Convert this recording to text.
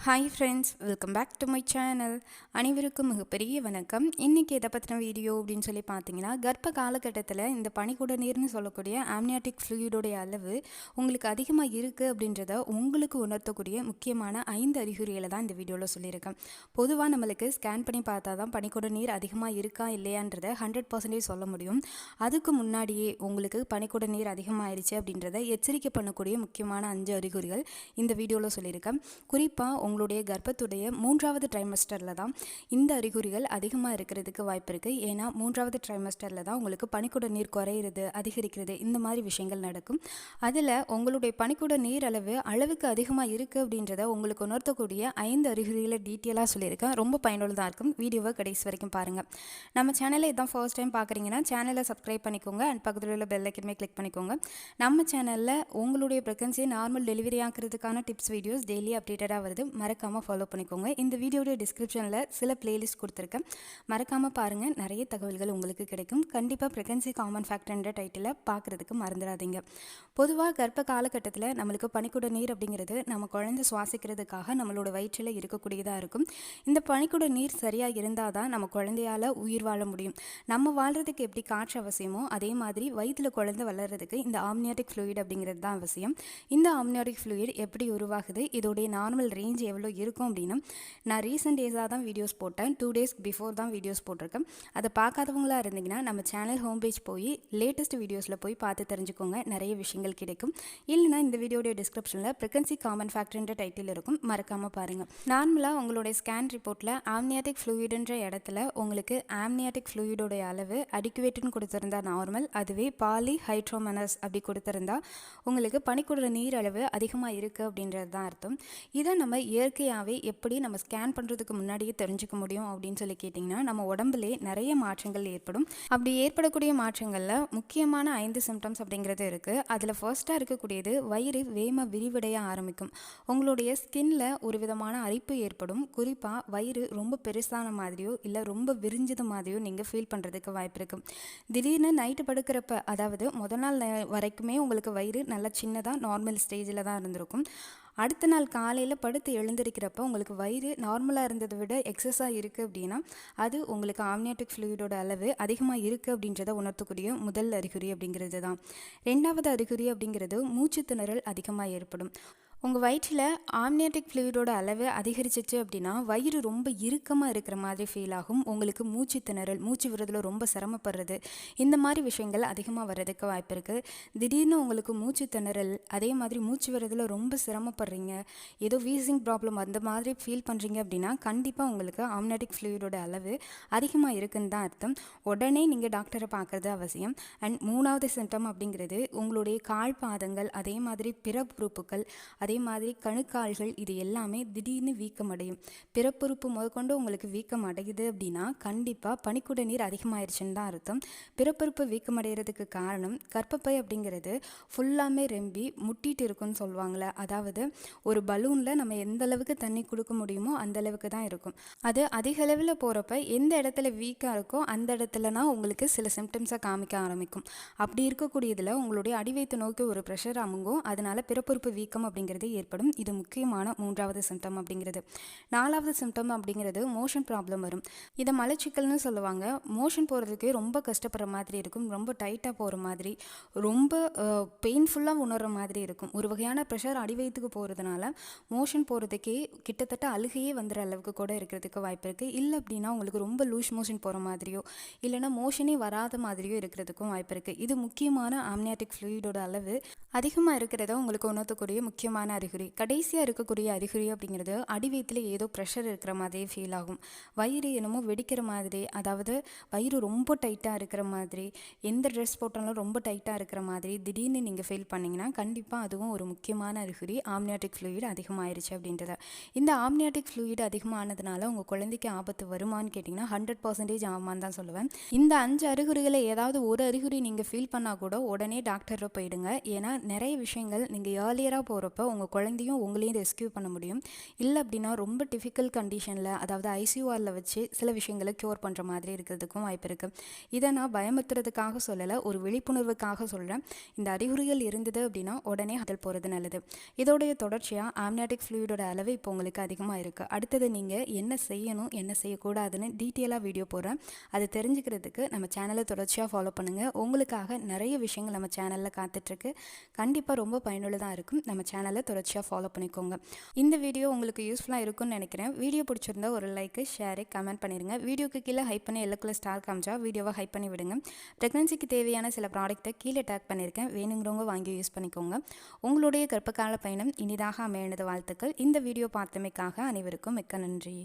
Hi friends, welcome back to my channel. அனைவருக்கும் மிகப்பெரிய வணக்கம். இன்றைக்கி எதை பற்றின வீடியோ அப்படின்னு சொல்லி பார்த்தீங்கன்னா, கர்ப்ப காலகட்டத்தில் இந்த பனிக்குட நீர்னு சொல்லக்கூடிய ஆம்னியாட்டிக் ஃப்ளூயிடோடைய அளவு உங்களுக்கு அதிகமாக இருக்குது அப்படின்றத உங்களுக்கு உணர்த்தக்கூடிய முக்கியமான 5 அறிகுறிகளை தான் இந்த வீடியோவில் சொல்லியிருக்கேன். பொதுவாக நம்மளுக்கு ஸ்கேன் பண்ணி பார்த்தா தான் பனிக்குட நீர் அதிகமாக இருக்கா இல்லையான்றதை 100% சொல்ல முடியும். அதுக்கு முன்னாடியே உங்களுக்கு பனிக்குட நீர் அதிகமாகிடுச்சு அப்படின்றத எச்சரிக்கை பண்ணக்கூடிய முக்கியமான 5 அறிகுறிகள் இந்த வீடியோவில் சொல்லியிருக்கேன். குறிப்பாக உங்களுடைய கர்ப்பத்துடைய 3வது ட்ரைமஸ்டரில் தான் இந்த அறிகுறிகள் அதிகமாக இருக்கிறதுக்கு வாய்ப்பு இருக்குது. ஏன்னா 3வது ட்ரைமஸ்டரில் தான் உங்களுக்கு பனிக்குட நீர் குறையிறது, அதிகரிக்கிறது, இந்த மாதிரி விஷயங்கள் நடக்கும். அதில் உங்களுடைய பனிக்குட நீர் அளவுக்கு அதிகமாக இருக்குது அப்படின்றத உங்களுக்கு உணர்த்தக்கூடிய 5 அறிகுறிகளை டீட்டெயிலாக சொல்லியிருக்கேன். ரொம்ப பயனுள்ளதாக இருக்கும். வீடியோவை கடைசி வரைக்கும் பாருங்கள். நம்ம சேனலை இதான் ஃபர்ஸ்ட் டைம் பார்க்குறீங்கன்னா சேனலை சப்ஸ்கிரைப் பண்ணிக்கோங்க அண்ட் பக்கத்தில் உள்ள பெல் ஐக்கனை கிளிக் பண்ணிக்கோங்க. நம்ம சேனலில் உங்களுடைய ப்ரெக்னன்சியை நார்மல் டெலிவரி ஆக்கிறதுக்கான டிப்ஸ் வீடியோஸ் டெய்லி அப்டேட்டடாக வருது. மறக்காமல் ஃபாலோ பண்ணிக்கோங்க. இந்த வீடியோடைய டிஸ்கிரிப்ஷனில் சில பிளேலிஸ்ட் கொடுத்துருக்கேன், மறக்காமல் பாருங்கள். நிறைய தகவல்கள் உங்களுக்கு கிடைக்கும். கண்டிப்பாக ப்ரெக்னன்சி காமன் ஃபேக்டர்ன்ற டைட்டில் பார்க்குறதுக்கு மறந்துடாதீங்க. பொதுவாக கர்ப்ப காலகட்டத்தில் நம்மளுக்கு பனிக்குட நீர் அப்படிங்கிறது நம்ம குழந்தை சுவாசிக்கிறதுக்காக நம்மளோட வயிற்றில் இருக்கக்கூடியதாக இருக்கும். இந்த பனிக்குட நீர் சரியாக இருந்தால் தான் நம்ம குழந்தையால் உயிர் வாழ முடியும். நம்ம வாழ்கிறதுக்கு எப்படி காற்று அவசியமோ அதே மாதிரி வயிற்றில் குழந்தை வளர்கிறதுக்கு இந்த ஆம்னியாட்டிக் ஃப்ளூயிட் அப்படிங்கிறது தான் அவசியம். இந்த ஆம்னியாட்டிக் ஃப்ளூயிட் எப்படி உருவாகுது, இதோடைய நார்மல் ரேஞ்ச் எவ்வளோ இருக்கும் அப்படின்னு நான் ரீசெண்ட் டேஸாக தான் வீடியோஸ் போட்டேன். 2 days பிஃபோர் தான் வீடியோஸ் போட்டிருக்கேன். அதை பார்க்காதவங்களா இருந்தீங்கன்னா நம்ம சேனல் ஹோம் பேஜ் போய் லேட்டஸ்ட் வீடியோஸில் போய் பார்த்து தெரிஞ்சுக்கோங்க. நிறைய விஷயங்கள் கிடைக்கும். இல்லைனா இந்த வீடியோடைய டிஸ்கிரிப்ஷனில் ப்ரெக்னன்சி காமன் ஃபேக்டர்ன்ற டைட்டில் இருக்கும், மறக்காமல் பாருங்கள். நார்மலாக உங்களுடைய ஸ்கேன் ரிப்போர்ட்டில் ஆம்னியாட்டிக் ஃப்ளூயிடுன்ற இடத்துல உங்களுக்கு ஆம்னியாட்டிக் ஃப்ளூயிடோடைய அளவு அடிக்குவேட்டுன்னு கொடுத்துருந்தா நார்மல், அதுவே பாலி ஹைட்ரோமனஸ் அப்படி கொடுத்துருந்தா உங்களுக்கு பனிக்குட நீர் அளவு அதிகமாக இருக்குது அப்படின்றது தான் அர்த்தம். இதை நம்ம இயற்கையாகவே எப்படி நம்ம ஸ்கேன் பண்ணுறதுக்கு முன்னாடியே தெரிஞ்சுக்க முடியும் அப்படின்னு சொல்லி கேட்டிங்கன்னா, நம்ம உடம்புலே நிறைய மாற்றங்கள் ஏற்படும். அப்படி ஏற்படக்கூடிய மாற்றங்களில் முக்கியமான 5 சிம்டம்ஸ் அப்படிங்கிறது இருக்குது. அதில் ஃபர்ஸ்ட்டாக இருக்கக்கூடியது வயிறு விரிவடைய ஆரம்பிக்கும். உங்களுடைய ஸ்கின்ல ஒரு விதமான அரிப்பு ஏற்படும். குறிப்பாக வயிறு ரொம்ப பெருசான மாதிரியோ இல்லை ரொம்ப விரிஞ்சது மாதிரியோ நீங்கள் ஃபீல் பண்ணுறதுக்கு வாய்ப்பு இருக்கும். திடீர்னு நைட்டு படுக்கிறப்ப, அதாவது முதல் நாள் வரைக்குமே உங்களுக்கு வயிறு நல்லா சின்னதாக நார்மல் ஸ்டேஜில் தான் இருந்திருக்கும். அடுத்த நாள் காலையில் படுத்து எழுந்திருக்கிறப்ப உங்களுக்கு வயிறு நார்மலாக இருந்ததை விட எக்ஸஸாக இருக்குது அப்படின்னா அது உங்களுக்கு ஆம்னியாட்டிக் ஃப்ளூயிடோட அளவு அதிகமாக இருக்குது அப்படின்றத உணர்த்தக்கூடிய முதல் அறிகுறி அப்படிங்கிறது தான். 2வது அறிகுறி அப்படிங்கிறது மூச்சு திணறல் அதிகமாக ஏற்படும். உங்கள் வயிற்றில் ஆம்னியாட்டிக் ஃப்ளூயிடோட அளவு அதிகரிச்சிச்சு அப்படின்னா வயிறு ரொம்ப இறுக்கமாக இருக்கிற மாதிரி ஃபீல் ஆகும். உங்களுக்கு மூச்சு திணறல், மூச்சு விடுறதுல ரொம்ப சிரமப்படுறது, இந்த மாதிரி விஷயங்கள் அதிகமாக வர்றதுக்கு வாய்ப்பு இருக்குது. திடீர்னு உங்களுக்கு மூச்சு திணறல், அதே மாதிரி மூச்சு விடுறதுல ரொம்ப சிரமப்படுறீங்க, ஏதோ வீசிங் ப்ராப்ளம் அந்த மாதிரி ஃபீல் பண்ணுறீங்க அப்படின்னா கண்டிப்பாக உங்களுக்கு ஆம்னியாட்டிக் ஃப்ளூயிடோட அளவு அதிகமாக இருக்குன்னு தான் அர்த்தம். உடனே நீங்கள் டாக்டரை பார்க்குறது அவசியம். அண்ட் 3வது சிம்டம் அப்படிங்கிறது உங்களுடைய கால் பாதங்கள், அதே மாதிரி பிறப்புறுப்புகள், அதே மாதிரி கணுக்கால்கள், இது எல்லாமே திடீர்னு வீக்கமடையும். பிறப்புறுப்பு முதற்கொண்டு உங்களுக்கு வீக்கம் அடையுது அப்படின்னா கண்டிப்பாக பனிக்குட நீர் அதிகமாகிடுச்சுன்னு தான் அர்த்தம். பிறப்புறுப்பு வீக்கமடைகிறதுக்கு காரணம் கர்ப்பப்பை அப்படிங்கிறது ஃபுல்லாமே ரெம்பி முட்டிட்டு இருக்குன்னு சொல்லுவாங்களே, அதாவது ஒரு பலூனில் நம்ம எந்த அளவுக்கு தண்ணி கொடுக்க முடியுமோ அந்த அளவுக்கு தான் இருக்கும். அது அதிக அளவில் போகிறப்ப எந்த இடத்துல வீக்காக இருக்கோ அந்த இடத்துலனா உங்களுக்கு சில சிம்டம்ஸை காமிக்க ஆரம்பிக்கும். அப்படி இருக்கக்கூடியதில் உங்களுடைய அடிவயிற்று நோக்கி ஒரு ப்ரெஷர் அமுங்கும். அதனால் பிறப்புறுப்பு வீக்கம் அப்படிங்கிறது ஏற்படும். இது முக்கியமான 3வது சிம்டம் அப்படிங்கிறது. 4வது சிம்டம் அப்படிங்கிறது மோஷன் ப்ராப்ளம் வரும். இதை மலச்சிக்கல்னு சொல்லுவாங்க. மோஷன் போகிறதுக்கே ரொம்ப கஷ்டப்படுற மாதிரி இருக்கும். ரொம்ப டைட்டாக போகிற மாதிரி, ரொம்ப பெயின்ஃபுல்லாக உணர்கிற மாதிரி இருக்கும். ஒரு வகையான ப்ரெஷர் அடிவயிற்றுக்கு போகிறதுனால மோஷன் போகிறதுக்கே கிட்டத்தட்ட அழுகையே வந்துடுற அளவுக்கு கூட இருக்கிறதுக்கு வாய்ப்பு இருக்குது. இல்லை அப்படின்னா உங்களுக்கு ரொம்ப லூஸ் மோஷன் போகிற மாதிரியோ இல்லைனா மோஷனே வராத மாதிரியோ இருக்கிறதுக்கும் வாய்ப்பு இருக்குது. இது முக்கியமான ஆம்னியாட்டிக் ஃப்ளூயிடோட அளவு அதிகமாக இருக்கிறத உங்களுக்கு உணர்த்தக்கூடிய முக்கியமான அறிகுறி. கடைசியாக இருக்கக்கூடிய அறிகுறி அப்படிங்கிறது அடிவயிற்றில் ஏதோ ப்ரெஷர் இருக்கிற மாதிரியே ஃபீல் ஆகும். வயிறு என்னமோ வெடிக்கிற மாதிரி, அதாவது வயிறு ரொம்ப டைட்டாக இருக்கிற மாதிரி, எந்த ட்ரெஸ் போட்டாலும் ரொம்ப டைட்டாக இருக்கிற மாதிரி திடீர்னு நீங்கள் ஃபீல் பண்ணிங்கன்னா கண்டிப்பாக அதுவும் ஒரு முக்கியமான அறிகுறி ஆம்னியாட்டிக் ஃப்ளூயிட் அதிகமாகிடுச்சு அப்படின்றத. இந்த ஆம்னியாட்டிக் ஃப்ளூயிட் அதிகமானதுனால உங்கள் குழந்தைக்கு ஆபத்து வருமானு கேட்டிங்கன்னா 100% ஆமான்னு தான் சொல்லுவேன். இந்த 5 அறிகுறிகளை ஏதாவது ஒரு அறிகுறி நீங்கள் ஃபீல் பண்ணால் கூட உடனே டாக்டரை போயிடுங்க. ஏன்னா நிறைய விஷயங்கள் நீங்கள் ஏர்லியராக போகிறப்ப உங்கள் குழந்தையும் உங்களையும் ரெஸ்க்யூ பண்ண முடியும். இல்லை அப்படின்னா ரொம்ப டிஃபிகல்ட் கண்டிஷனில், அதாவது ஐசியூஆரில் வச்சு சில விஷயங்களை க்யூர் பண்ணுற மாதிரி இருக்கிறதுக்கும் வாய்ப்பு இருக்குது. இதை நான் பயமுறுத்துறதுக்காக சொல்லலை, ஒரு விழிப்புணர்வுக்காக சொல்கிறேன். இந்த அறிகுறிகள் இருந்தது அப்படின்னா உடனே ஹாஸ்பிட்டல் போகிறது நல்லது. இதோடைய தொடர்ச்சியாக ஆம்னியாட்டிக் ஃப்ளூயிடோட அளவு இப்போ உங்களுக்கு அதிகமாக இருக்குது. அடுத்தது நீங்கள் என்ன செய்யணும் என்ன செய்யக்கூடாதுன்னு டீட்டெயிலாக வீடியோ போடுறேன். அது தெரிஞ்சுக்கிறதுக்கு நம்ம சேனலை தொடர்ச்சியாக ஃபாலோ பண்ணுங்கள். உங்களுக்காக நிறைய விஷயங்கள் நம்ம சேனலில் காத்துட்ருக்கு. கண்டிப்பாக ரொம்ப பயனுள்ளதாக இருக்கும். நம்ம சேனலை தொடர்ச்சியாக ஃபாலோ பண்ணிக்கோங்க. இந்த வீடியோ உங்களுக்கு யூஸ்ஃபுல்லாக இருக்கும்னு நினைக்கிறேன். வீடியோ பிடிச்சிருந்தா ஒரு லைக்கு, ஷேரு, கமெண்ட் பண்ணிடுங்க. வீடியோக்கு கீழே ஹைப் பண்ணி எல்லோ கலர் ஸ்டார் காமிச்சா வீடியோவை ஹைப் பண்ணி விடுங்க. ப்ரெக்னன்சிக்கு தேவையான சில ப்ராடக்ட்டை கீழே டேக் பண்ணியிருக்கேன், வேணுங்கிறவங்க வாங்கி யூஸ் பண்ணிக்கோங்க. உங்களுடைய கர்ப்பகால பயணம் இனிதாக அமையனது வாழ்த்துக்கள். இந்த வீடியோ பார்த்தமைக்காக அனைவருக்கும் மிக்க நன்றி.